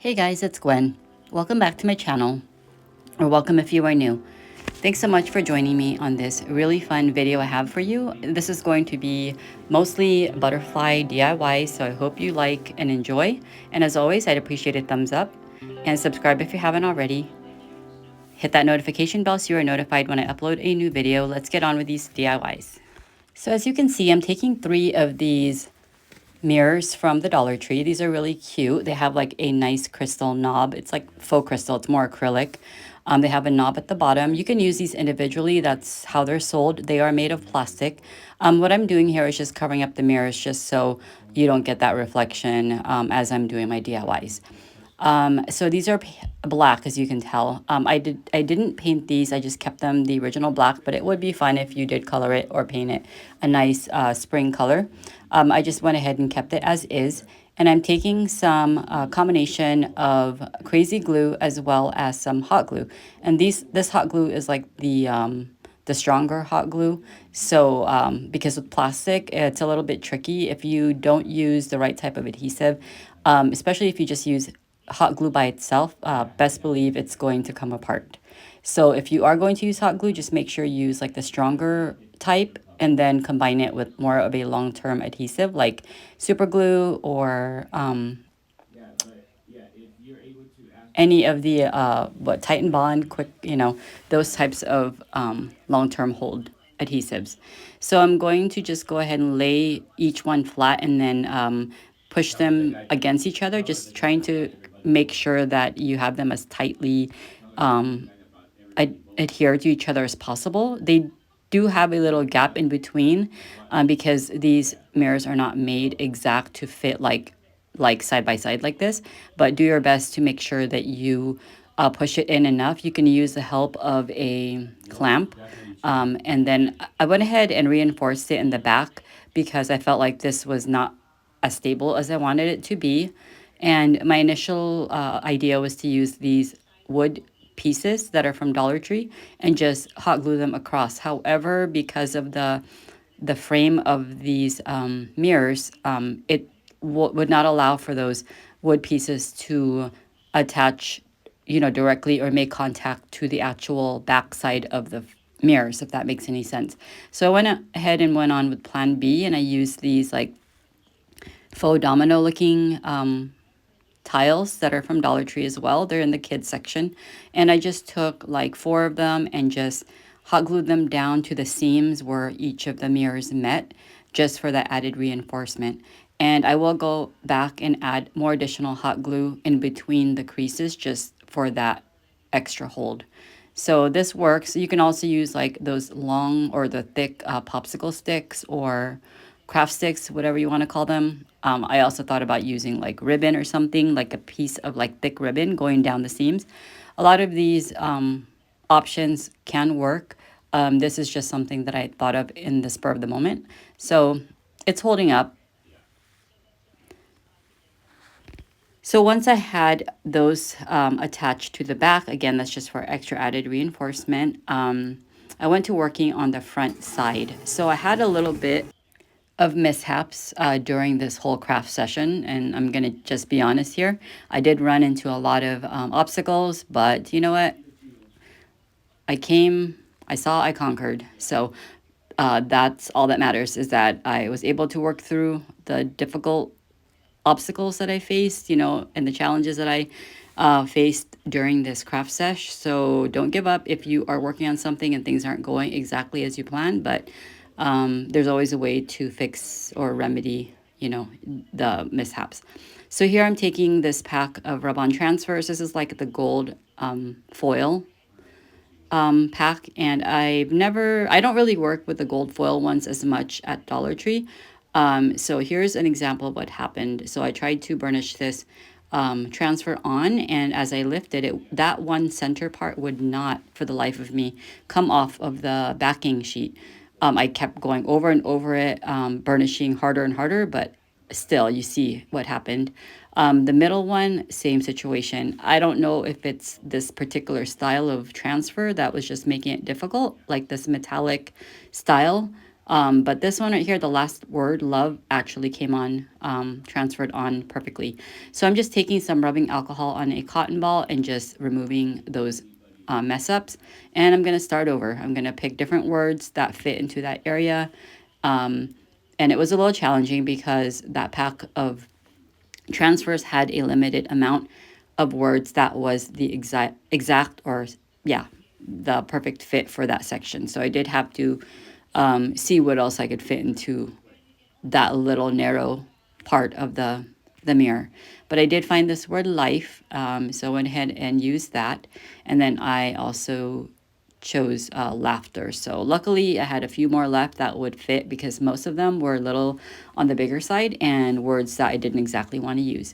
Hey guys, it's Gwen. Welcome back to my channel, or welcome if you are new. Thanks so much for joining me on this really fun video I have for you. This is going to be mostly butterfly DIY, so I hope you like and enjoy. And as always, I'd appreciate a thumbs up and subscribe if you haven't already. Hit that notification bell so you are notified when I upload a new video. Let's get on with these DIYs. So as you can see, I'm taking 3 of these mirrors from the Dollar Tree. These are really cute. They have like a nice crystal knob. It's like faux crystal. It's more acrylic. They have a knob at the bottom. You can use these individually. That's how they're sold. They are made of plastic. What I'm doing here is just covering up the mirrors just so you don't get that reflection as I'm doing my DIYs. So these are black, as you can tell. I didn't paint these. I just kept them the original black, but it would be fun if you did color it or paint it a nice spring color. I just went ahead and kept it as is. And I'm taking some combination of crazy glue as well as some hot glue. And this hot glue is like the stronger hot glue. So because with plastic, it's a little bit tricky if you don't use the right type of adhesive, especially if you just use hot glue by itself, best believe it's going to come apart. So if you are going to use hot glue, just make sure you use like the stronger type and then combine it with more of a long-term adhesive like super glue or any of the Titan Bond, quick, those types of long-term hold adhesives. So I'm going to just go ahead and lay each one flat and then push them against each other, just trying to make sure that you have them as tightly adhere to each other as possible. They do have a little gap in between because these mirrors are not made exact to fit like side by side like this, but do your best to make sure that you push it in enough. You can use the help of a clamp. And then I went ahead and reinforced it in the back because I felt like this was not as stable as I wanted it to be. And my initial idea was to use these wood pieces that are from Dollar Tree and just hot glue them across. However, because of the frame of these mirrors, it would not allow for those wood pieces to attach, directly or make contact to the actual backside of the mirrors, if that makes any sense. So I went ahead and went on with plan B, and I used these like faux domino looking tiles that are from Dollar Tree as well. They're in the kids section. And I just took like 4 of them and just hot glued them down to the seams where each of the mirrors met, just for that added reinforcement. And I will go back and add more additional hot glue in between the creases just for that extra hold. So this works. You can also use like those long or the thick popsicle sticks or craft sticks, whatever you want to call them. I also thought about using like ribbon or something, like a piece of like thick ribbon going down the seams. A lot of these options can work. This is just something that I thought of in the spur of the moment. So it's holding up. So once I had those attached to the back, again, that's just for extra added reinforcement, I went to working on the front side. So I had a little bit of mishaps during this whole craft session, and I'm gonna just be honest here. I did run into a lot of obstacles, but you know what? I saw, I conquered. So that's all that matters, is that I was able to work through the difficult obstacles that I faced, and the challenges that I faced during this craft sesh. So don't give up if you are working on something and things aren't going exactly as you planned, but there's always a way to fix or remedy, the mishaps. So here I'm taking this pack of rub-on transfers. This is like the gold foil pack, and I don't really work with the gold foil ones as much at Dollar Tree. So here's an example of what happened. So I tried to burnish this transfer on, and as I lifted it, that one center part would not, for the life of me, come off of the backing sheet. I kept going over and over it, burnishing harder and harder, but still, you see what happened. The middle one, same situation. I don't know if it's this particular style of transfer that was just making it difficult, like this metallic style. But this one right here, the last word, love, actually came on, transferred on perfectly. So I'm just taking some rubbing alcohol on a cotton ball and just removing those mess ups. And I'm going to start over. I'm going to pick different words that fit into that area. Um, and it was a little challenging because that pack of transfers had a limited amount of words that was the exact or yeah, the perfect fit for that section. So I did have to see what else I could fit into that little narrow part of the mirror. But I did find this word life, so I went ahead and used that. And then I also chose laughter. So luckily I had a few more left that would fit because most of them were a little on the bigger side and words that I didn't exactly want to use.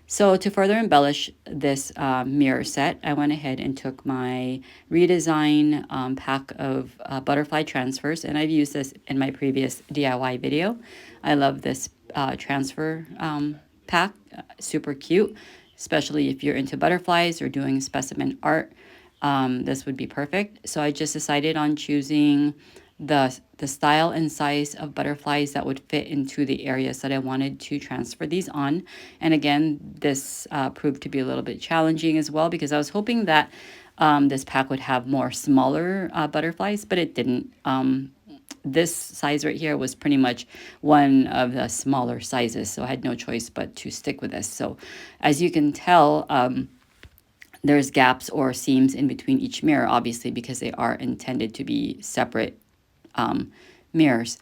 So to further embellish this mirror set, I went ahead and took my redesign pack of butterfly transfers, and I've used this in my previous DIY video. I love this transfer pack, super cute, especially if you're into butterflies or doing specimen art. This would be perfect. So I just decided on choosing the style and size of butterflies that would fit into the areas that I wanted to transfer these on. And again, this proved to be a little bit challenging as well because I was hoping that this pack would have more smaller butterflies, but it didn't. This size right here was pretty much one of the smaller sizes, so I had no choice but to stick with this. So as you can tell, there's gaps or seams in between each mirror, obviously, because they are intended to be separate mirrors.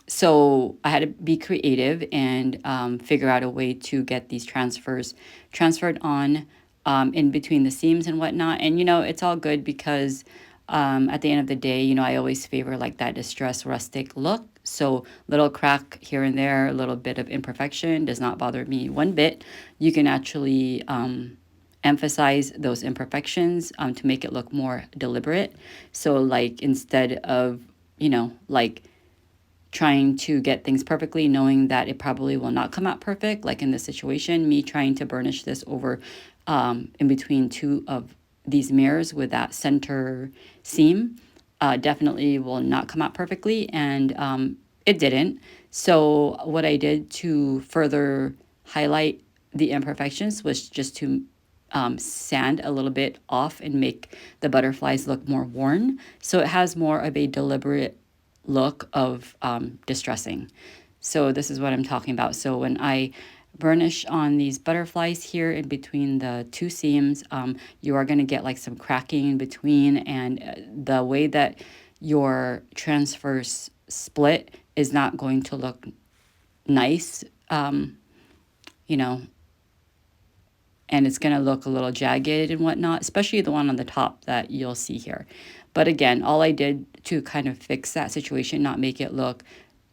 So I had to be creative and figure out a way to get these transfers transferred on in between the seams and whatnot. And, you know, it's all good because at the end of the day, you know, I always favor like that distressed rustic look. So little crack here and there, a little bit of imperfection does not bother me one bit. You can actually emphasize those imperfections to make it look more deliberate. So like instead of, you know, like trying to get things perfectly, knowing that it probably will not come out perfect, like in this situation, me trying to burnish this over in between two of these mirrors with that center seam, definitely will not come out perfectly, and it didn't. So what I did to further highlight the imperfections was just to sand a little bit off and make the butterflies look more worn. So it has more of a deliberate look of distressing. So this is what I'm talking about. So when I burnish on these butterflies here in between the two seams, you are going to get like some cracking in between, and the way that your transfers split is not going to look nice, you know, and it's going to look a little jagged and whatnot, especially the one on the top that you'll see here. But again, all I did to kind of fix that situation, not make it look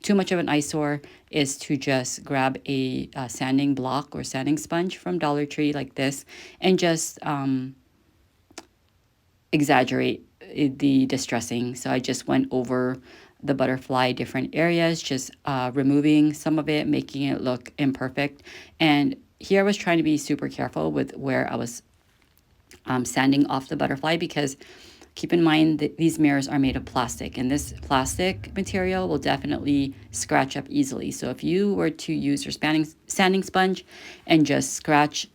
too much of an eyesore, is to just grab a sanding block or sanding sponge from Dollar Tree like this and just exaggerate the distressing. So I just went over the butterfly different areas, just removing some of it, making it look imperfect. And here I was trying to be super careful with where I was sanding off the butterfly, because keep in mind that these mirrors are made of plastic, and this plastic material will definitely scratch up easily. So if you were to use your sanding sponge and just scratch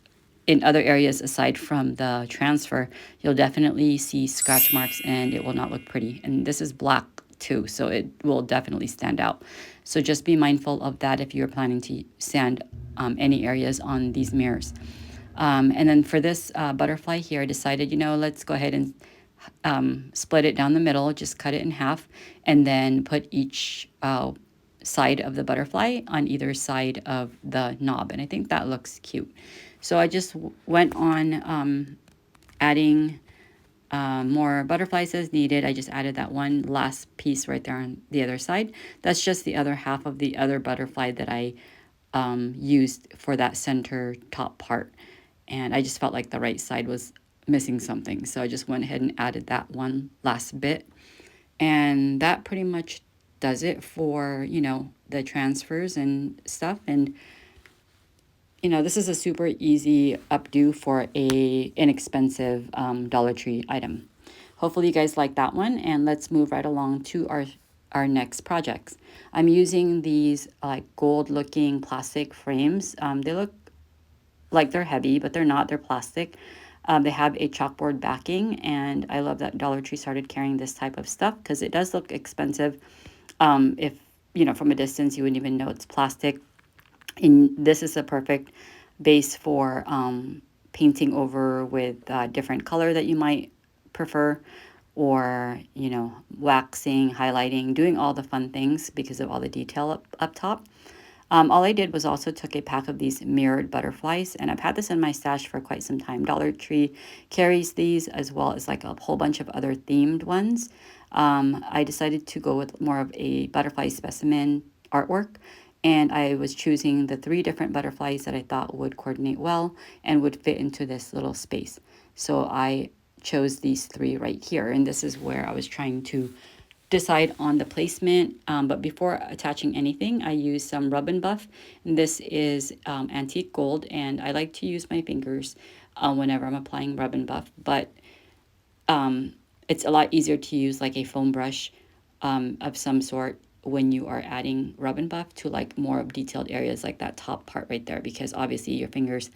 in other areas aside from the transfer, you'll definitely see scratch marks and it will not look pretty. And this is black too, so it will definitely stand out. So just be mindful of that if you're planning to sand any areas on these mirrors. And then for this butterfly here, I decided, you know, let's go ahead and split it down the middle, just cut it in half, and then put each side of the butterfly on either side of the knob. And I think that looks cute. So I just went on adding more butterflies as needed. I just added that one last piece right there on the other side. That's just the other half of the other butterfly that I used for that center top part. And I just felt like the right side was missing something. So I just went ahead and added that one last bit. And that pretty much does it for, you know, the transfers and stuff. And, you know, this is a super easy updo for a inexpensive Dollar Tree item. Hopefully you guys like that one. And let's move right along to our our next projects. I'm using these like gold looking plastic frames. They look like they're heavy, but they're not. They're plastic. They have a chalkboard backing, and I love that Dollar Tree started carrying this type of stuff because it does look expensive. If you know from a distance, you wouldn't even know it's plastic. And this is a perfect base for painting over with different color that you might prefer, or waxing, highlighting, doing all the fun things because of all the detail up top. All I did was also took a pack of these mirrored butterflies, and I've had this in my stash for quite some time. Dollar Tree carries these as well as like a whole bunch of other themed ones. I decided to go with more of a butterfly specimen artwork, and I was choosing the 3 different butterflies that I thought would coordinate well and would fit into this little space. So I chose these 3 right here, and this is where I was trying to decide on the placement. But before attaching anything, I use some rub and buff. And this is antique gold, and I like to use my fingers whenever I'm applying rub and buff. But it's a lot easier to use like a foam brush of some sort when you are adding rub and buff to like more of detailed areas like that top part right there, because obviously your fingers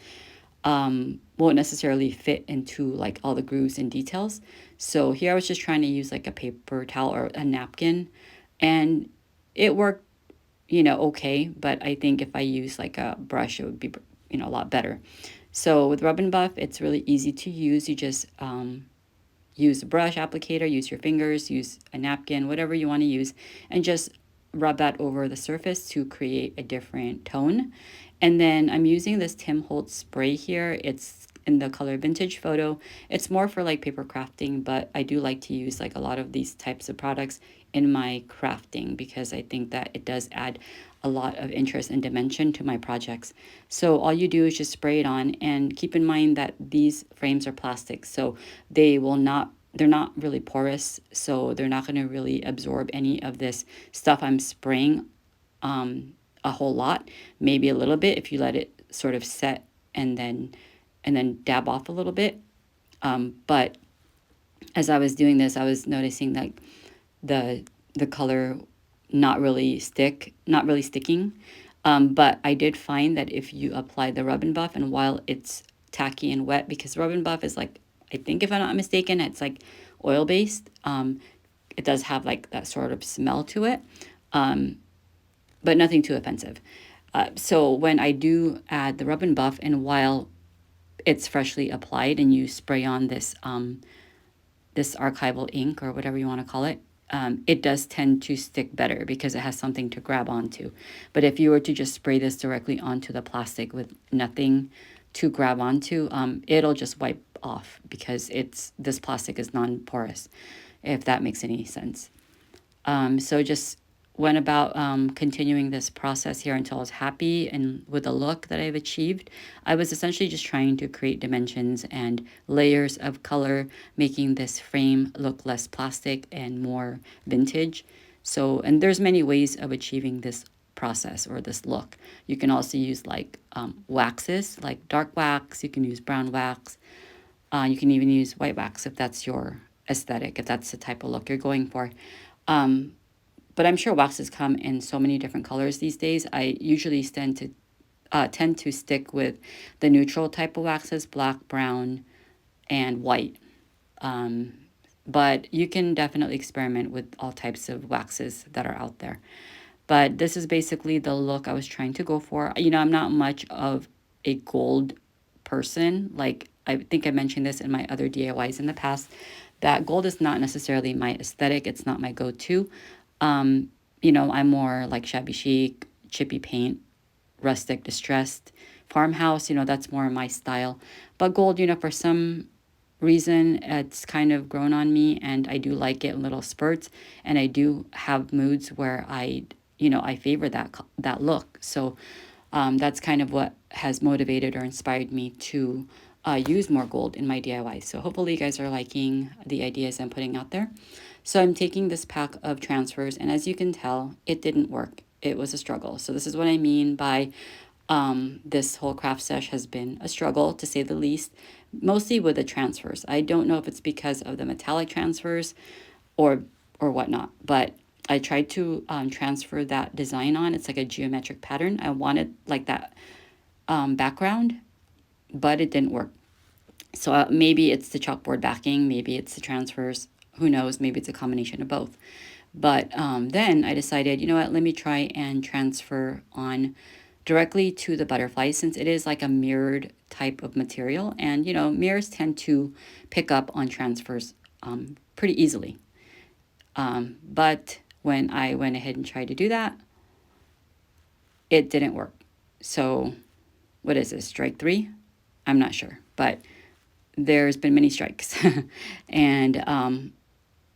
won't necessarily fit into like all the grooves and details. So here I was just trying to use like a paper towel or a napkin, and it worked, okay. But I think if I use like a brush, it would be, a lot better. So with rub and buff, it's really easy to use. You just use a brush applicator, use your fingers, use a napkin, whatever you want to use, and just rub that over the surface to create a different tone. And then I'm using this Tim Holtz spray here. It's in the color Vintage Photo. It's more for like paper crafting, but I do like to use like a lot of these types of products in my crafting because I think that it does add a lot of interest and dimension to my projects. So all you do is just spray it on, and keep in mind that these frames are plastic, so they're not really porous, so they're not going to really absorb any of this stuff I'm spraying a whole lot. Maybe a little bit if you let it sort of set and then dab off a little bit. But as I was doing this, I was noticing like the color not really sticking. But I did find that if you apply the rub and buff, and while it's tacky and wet, because rub and buff is like, I think if I'm not mistaken, it's like oil based. It does have like that sort of smell to it, but nothing too offensive. So when I do add the rub and buff, and while it's freshly applied, and you spray on this archival ink or whatever you want to call it, it does tend to stick better because it has something to grab onto. But if you were to just spray this directly onto the plastic with nothing to grab onto, it'll just wipe off because this plastic is non-porous, if that makes any sense. So just went about continuing this process here until I was happy and with the look that I've achieved. I was essentially just trying to create dimensions and layers of color, making this frame look less plastic and more vintage. So, and there's many ways of achieving this process or this look. You can also use like waxes, like dark wax. You can use brown wax. You can even use white wax if that's your aesthetic, if that's the type of look you're going for. But I'm sure waxes come in so many different colors these days. I usually tend to stick with the neutral type of waxes, black, brown, and white. But you can definitely experiment with all types of waxes that are out there. But this is basically the look I was trying to go for. I'm not much of a gold person. Like, I think I mentioned this in my other DIYs in the past, that gold is not necessarily my aesthetic. It's not my go-to. I'm more like shabby chic, chippy paint, rustic, distressed, farmhouse, that's more my style. But gold, for some reason, it's kind of grown on me, and I do like it in little spurts, and I do have moods where I favor that look. So that's kind of what has motivated or inspired me to use more gold in my DIYs. So hopefully you guys are liking the ideas I'm putting out there. So I'm taking this pack of transfers, and as you can tell, it didn't work. It was a struggle. So this is what I mean by this whole craft sesh has been a struggle, to say the least, mostly with the transfers. I don't know if it's because of the metallic transfers or whatnot, but I tried to transfer that design on. It's like a geometric pattern. I wanted like that background, but it didn't work. So maybe it's the chalkboard backing, maybe it's the transfers, who knows, maybe it's a combination of both. But then I decided, you know what, let me try and transfer on directly to the butterfly, since it is like a mirrored type of material. And, you know, mirrors tend to pick up on transfers pretty easily. But when I went ahead and tried to do that, it didn't work. So what is this, strike three? I'm not sure, but there's been many strikes. And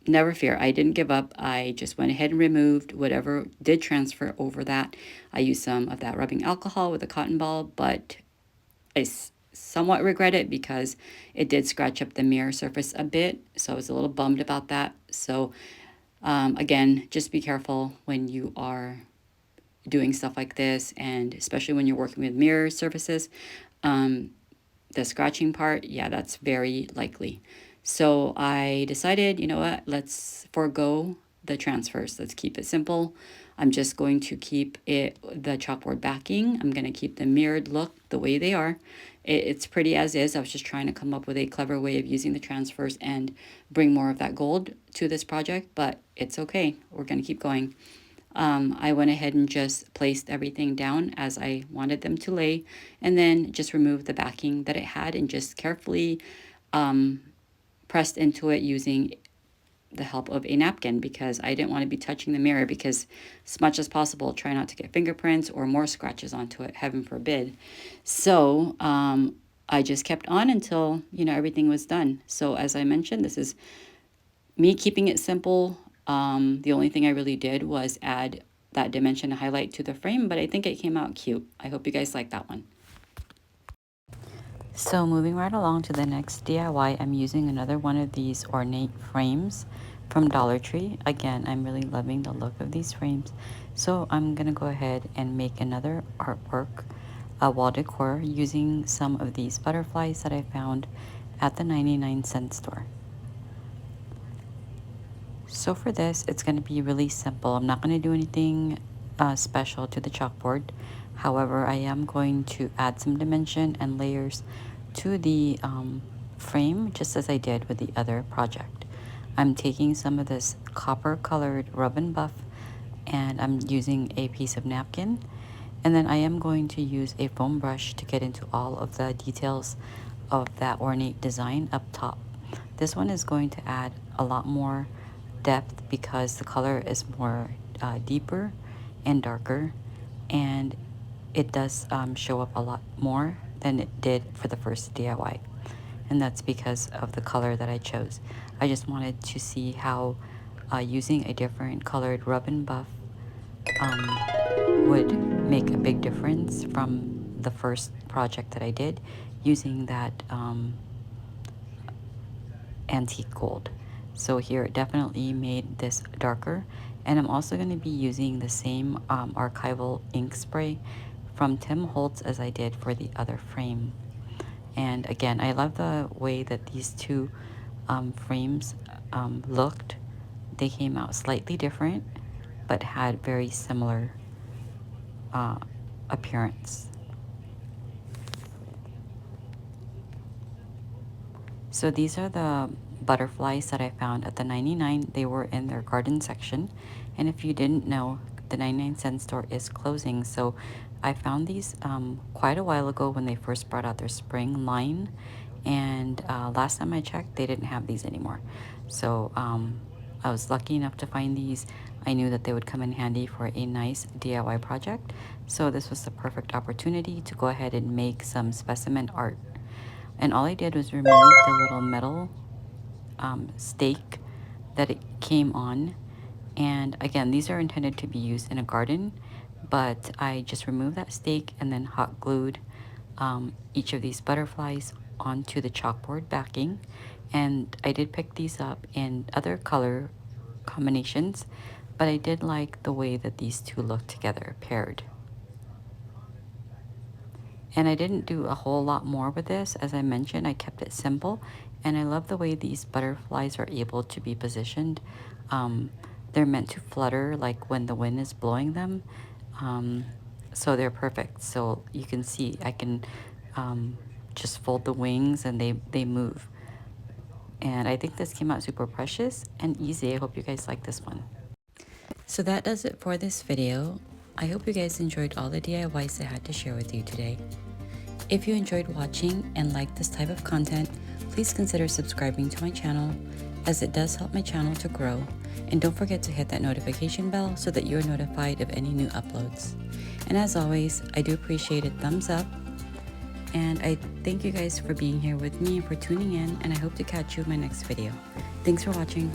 never fear, I didn't give up. I just went ahead and removed whatever did transfer over that. I used some of that rubbing alcohol with a cotton ball, but I somewhat regret it because it did scratch up the mirror surface a bit. So I was a little bummed about that. So again, just be careful when you are doing stuff like this, and especially when you're working with mirror surfaces. The scratching part, yeah, that's very likely. So I decided, you know what, let's forego the transfers. Let's keep it simple. I'm just going to keep it the chalkboard backing. I'm going to keep the mirrored look the way they are. It's pretty as is. I was just trying to come up with a clever way of using the transfers and bring more of that gold to this project, but it's okay. We're going to keep going. I went ahead and just placed everything down as I wanted them to lay, and then just removed the backing that it had and just carefully pressed into it using the help of a napkin, because I didn't want to be touching the mirror, because as much as possible, try not to get fingerprints or more scratches onto it, heaven forbid. So I just kept on until, you know, everything was done. So as I mentioned, this is me keeping it simple. The only thing I really did was add that dimension highlight to the frame, but I think it came out cute. I hope you guys like that one. So moving right along to the next DIY, I'm using another one of these ornate frames from Dollar Tree. Again, I'm really loving the look of these frames. So I'm going to go ahead and make another artwork, a wall decor, using some of these butterflies that I found at the 99-cent store. So for this, it's going to be really simple. I'm not going to do anything special to the chalkboard. However, I am going to add some dimension and layers to the frame, just as I did with the other project. I'm taking some of this copper colored rub and buff, and I'm using a piece of napkin. And then I am going to use a foam brush to get into all of the details of that ornate design up top. This one is going to add a lot more depth because the color is more deeper and darker, and it does show up a lot more than it did for the first DIY, and that's because of the color that I chose. I just wanted to see how using a different colored rub and buff would make a big difference from the first project that I did using that antique gold. So here it definitely made this darker, and I'm also going to be using the same archival ink spray from Tim Holtz as I did for the other frame. And again, I love the way that these two frames looked. They came out slightly different, but had very similar appearance. So these are the butterflies that I found at the 99. They were in their garden section. And if you didn't know, the 99-cent store is closing. So I found these quite a while ago when they first brought out their spring line. And last time I checked, they didn't have these anymore. So I was lucky enough to find these. I knew that they would come in handy for a nice DIY project. So this was the perfect opportunity to go ahead and make some specimen art. And all I did was remove the little metal stake that it came on. And again, these are intended to be used in a garden, but I just removed that stake and then hot glued each of these butterflies onto the chalkboard backing. And I did pick these up in other color combinations, but I did like the way that these two look together paired. And I didn't do a whole lot more with this. As I mentioned, I kept it simple, and I love the way these butterflies are able to be positioned they're meant to flutter like when the wind is blowing them. So they're perfect. So you can see I can just fold the wings and they move. And I think this came out super precious and easy. I hope you guys like this one. So that does it for this video. I hope you guys enjoyed all the DIYs I had to share with you today. If you enjoyed watching and like this type of content, please consider subscribing to my channel, as it does help my channel to grow. And don't forget to hit that notification bell so that you're notified of any new uploads. And as always, I do appreciate a thumbs up. And I thank you guys for being here with me and for tuning in, and I hope to catch you in my next video. Thanks for watching.